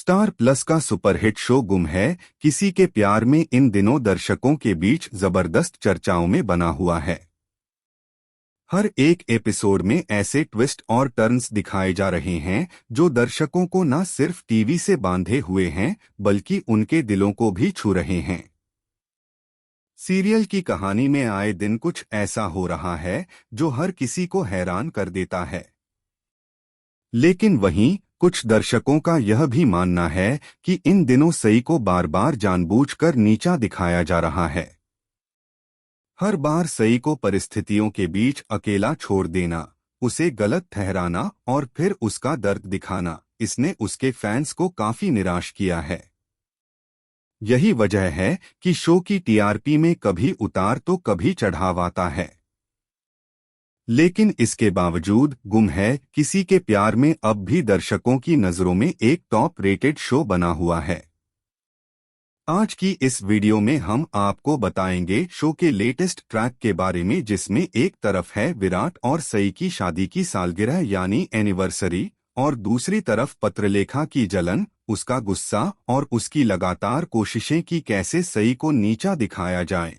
Star plus का superhit show गुम है किसी के प्यार में इन दिनों दर्शकों के बीच जबरदस्त चर्चाओं में बना हुआ है। हर एक एपिसोड में ऐसे ट्विस्ट और टर्न्स दिखाए जा रहे हैं जो दर्शकों को न सिर्फ टीवी से बांधे हुए हैं बल्कि उनके दिलों को भी छू रहे हैं। सीरियल की कहानी में आए दिन कुछ ऐसा हो रहा है जो हर किसी को हैरान कर देता है। लेकिन वहीं कुछ दर्शकों का यह भी मानना है कि इन दिनों सई को बार बार जानबूझकर नीचा दिखाया जा रहा है। हर बार सई को परिस्थितियों के बीच अकेला छोड़ देना, उसे गलत ठहराना और फिर उसका दर्द दिखाना, इसने उसके फैंस को काफी निराश किया है। यही वजह है कि शो की टीआरपी में कभी उतार तो कभी चढ़ाव आता है। लेकिन इसके बावजूद गुम है किसी के प्यार में अब भी दर्शकों की नजरों में एक टॉप रेटेड शो बना हुआ है। आज की इस वीडियो में हम आपको बताएंगे शो के लेटेस्ट ट्रैक के बारे में, जिसमें एक तरफ है विराट और सई की शादी की सालगिरह यानी एनिवर्सरी और दूसरी तरफ पत्रलेखा की जलन, उसका गुस्सा और उसकी लगातार कोशिशें कि कैसे सई को नीचा दिखाया जाए।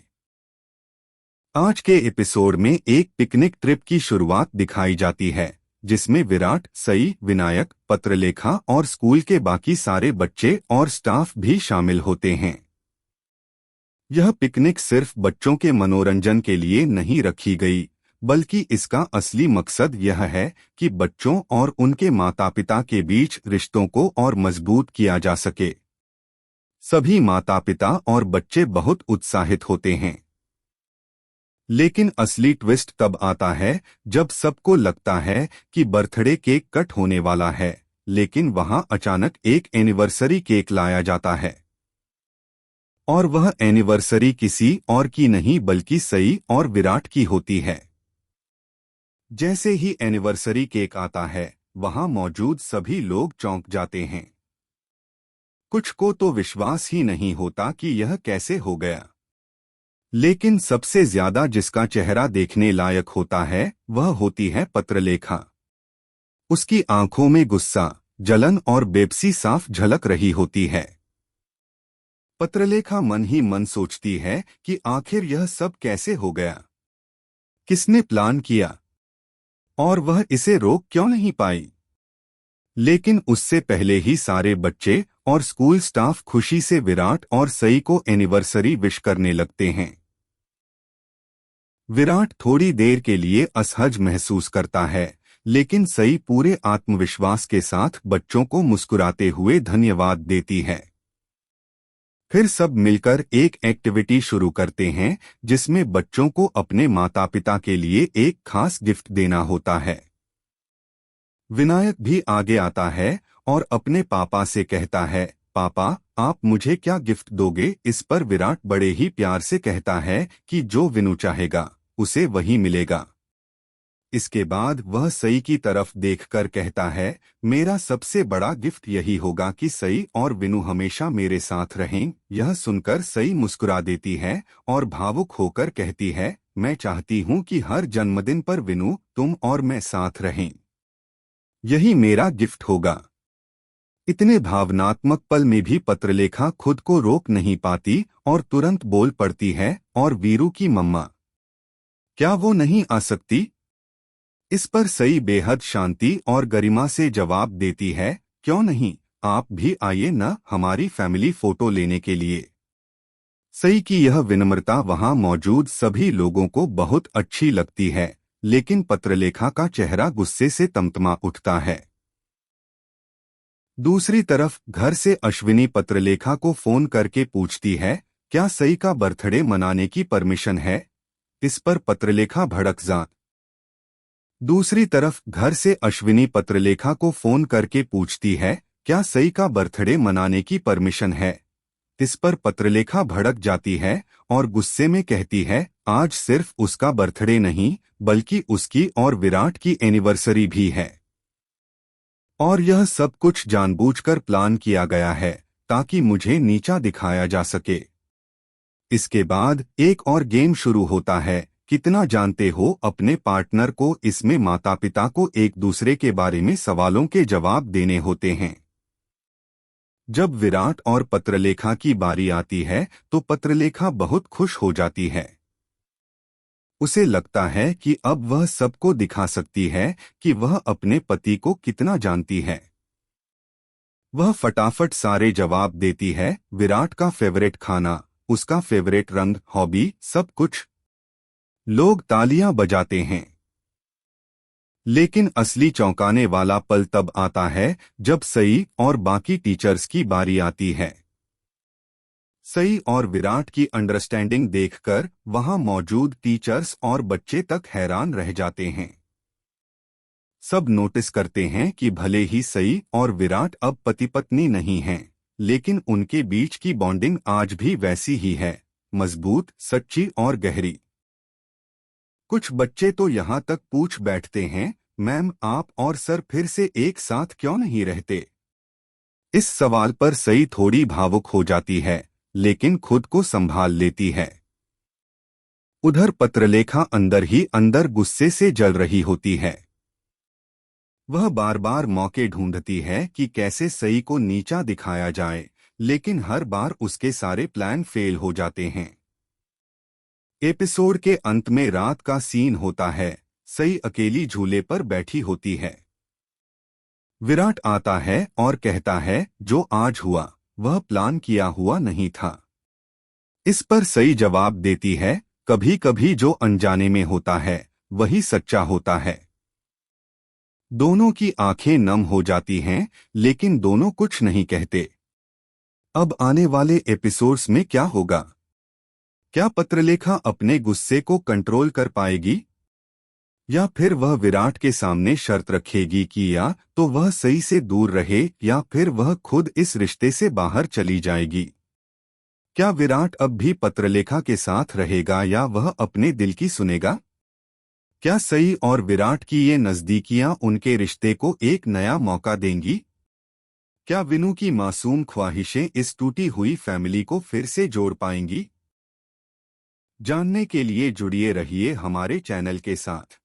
आज के एपिसोड में एक पिकनिक ट्रिप की शुरुआत दिखाई जाती है जिसमें विराट, सई, विनायक, पत्रलेखा और स्कूल के बाकी सारे बच्चे और स्टाफ भी शामिल होते हैं। यह पिकनिक सिर्फ बच्चों के मनोरंजन के लिए नहीं रखी गई बल्कि इसका असली मकसद यह है कि बच्चों और उनके माता पिता के बीच रिश्तों को और मजबूत किया जा सके। सभी माता पिता और बच्चे बहुत उत्साहित होते हैं। लेकिन असली ट्विस्ट तब आता है जब सबको लगता है कि बर्थडे केक कट होने वाला है, लेकिन वहां अचानक एक एनिवर्सरी केक लाया जाता है। और वह एनिवर्सरी किसी और की नहीं बल्कि सई और विराट की होती है। जैसे ही एनिवर्सरी केक आता है वहां मौजूद सभी लोग चौंक जाते हैं। कुछ को तो विश्वास ही नहीं होता कि यह कैसे हो गया। लेकिन सबसे ज्यादा जिसका चेहरा देखने लायक होता है वह होती है पत्रलेखा। उसकी आंखों में गुस्सा, जलन और बेबसी साफ झलक रही होती है। पत्रलेखा मन ही मन सोचती है कि आखिर यह सब कैसे हो गया, किसने प्लान किया और वह इसे रोक क्यों नहीं पाई। लेकिन उससे पहले ही सारे बच्चे और स्कूल स्टाफ खुशी से विराट और सई को एनिवर्सरी विश करने लगते हैं। विराट थोड़ी देर के लिए असहज महसूस करता है, लेकिन सई पूरे आत्मविश्वास के साथ बच्चों को मुस्कुराते हुए धन्यवाद देती है। फिर सब मिलकर एक एक्टिविटी शुरू करते हैं जिसमें बच्चों को अपने माता पिता के लिए एक खास गिफ्ट देना होता है। विनायक भी आगे आता है और अपने पापा से कहता है, पापा आप मुझे क्या गिफ्ट दोगे। इस पर विराट बड़े ही प्यार से कहता है कि जो विनु चाहेगा उसे वही मिलेगा। इसके बाद वह सई की तरफ देखकर कहता है, मेरा सबसे बड़ा गिफ्ट यही होगा कि सई और विनु हमेशा मेरे साथ रहें। यह सुनकर सई मुस्कुरा देती है और भावुक होकर कहती है, मैं चाहती हूँ कि हर जन्मदिन पर विनु, तुम और मैं साथ रहें। यही मेरा गिफ्ट होगा। इतने भावनात्मक पल में भी पत्रलेखा खुद को रोक नहीं पाती और तुरंत बोल पड़ती है, और वीरू की मम्मा, क्या वो नहीं आ सकती। इस पर सई बेहद शांति और गरिमा से जवाब देती है, क्यों नहीं, आप भी आइए न हमारी फैमिली फोटो लेने के लिए। सई की यह विनम्रता वहां मौजूद सभी लोगों को बहुत अच्छी लगती है, लेकिन पत्रलेखा का चेहरा गुस्से से तमतमा उठता है। दूसरी तरफ घर से अश्विनी पत्रलेखा को फोन करके पूछती है, क्या सई का बर्थडे मनाने की परमिशन है। इस पर पत्रलेखा भड़क जाती। दूसरी तरफ घर से अश्विनी पत्रलेखा को फोन करके पूछती है, क्या सई का बर्थडे मनाने की परमिशन है। इस पर पत्रलेखा भड़क जाती है और गुस्से में कहती है, आज सिर्फ उसका बर्थडे नहीं बल्कि उसकी और विराट की एनिवर्सरी भी है। और यह सब कुछ जानबूझकर प्लान किया गया है ताकि मुझे नीचा दिखाया जा सके। इसके बाद एक और गेम शुरू होता है, कितना जानते हो अपने पार्टनर को। इसमें माता पिता को एक दूसरे के बारे में सवालों के जवाब देने होते हैं। जब विराट और पत्रलेखा की बारी आती है तो पत्रलेखा बहुत खुश हो जाती है। उसे लगता है कि अब वह सबको दिखा सकती है कि वह अपने पति को कितना जानती है। वह फटाफट सारे जवाब देती है, विराट का फेवरेट खाना, उसका फेवरेट रंग, हॉबी, सब कुछ। लोग तालियां बजाते हैं। लेकिन असली चौंकाने वाला पल तब आता है जब सई और बाकी टीचर्स की बारी आती है। सई और विराट की अंडरस्टैंडिंग देखकर वहां मौजूद टीचर्स और बच्चे तक हैरान रह जाते हैं। सब नोटिस करते हैं कि भले ही सई और विराट अब पति पत्नी नहीं हैं, लेकिन उनके बीच की बॉन्डिंग आज भी वैसी ही है, मजबूत, सच्ची और गहरी। कुछ बच्चे तो यहाँ तक पूछ बैठते हैं, मैम आप और सर फिर से एक साथ क्यों नहीं रहते? इस सवाल पर सई थोड़ी भावुक हो जाती है, लेकिन खुद को संभाल लेती है। उधर पत्रलेखा अंदर ही अंदर गुस्से से जल रही होती है। वह बार बार मौके ढूंढती है कि कैसे सई को नीचा दिखाया जाए, लेकिन हर बार उसके सारे प्लान फेल हो जाते हैं। एपिसोड के अंत में रात का सीन होता है। सई अकेली झूले पर बैठी होती है। विराट आता है और कहता है, जो आज हुआ वह प्लान किया हुआ नहीं था। इस पर सई जवाब देती है, कभी कभी जो अनजाने में होता है वही सच्चा होता है। दोनों की आंखें नम हो जाती हैं, लेकिन दोनों कुछ नहीं कहते। अब आने वाले एपिसोड्स में क्या होगा? क्या पत्रलेखा अपने गुस्से को कंट्रोल कर पाएगी, या फिर वह विराट के सामने शर्त रखेगी कि या तो वह सई से दूर रहे या फिर वह खुद इस रिश्ते से बाहर चली जाएगी? क्या विराट अब भी पत्रलेखा के साथ रहेगा या वह अपने दिल की सुनेगा? क्या सई और विराट की ये नजदीकियां उनके रिश्ते को एक नया मौका देंगी? क्या विनू की मासूम ख्वाहिशें इस टूटी हुई फैमिली को फिर से जोड़ पाएंगी? जानने के लिए जुड़िए रहिए हमारे चैनल के साथ।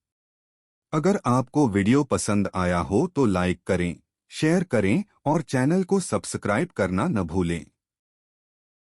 अगर आपको वीडियो पसंद आया हो तो लाइक करें, शेयर करें और चैनल को सब्सक्राइब करना न भूलें।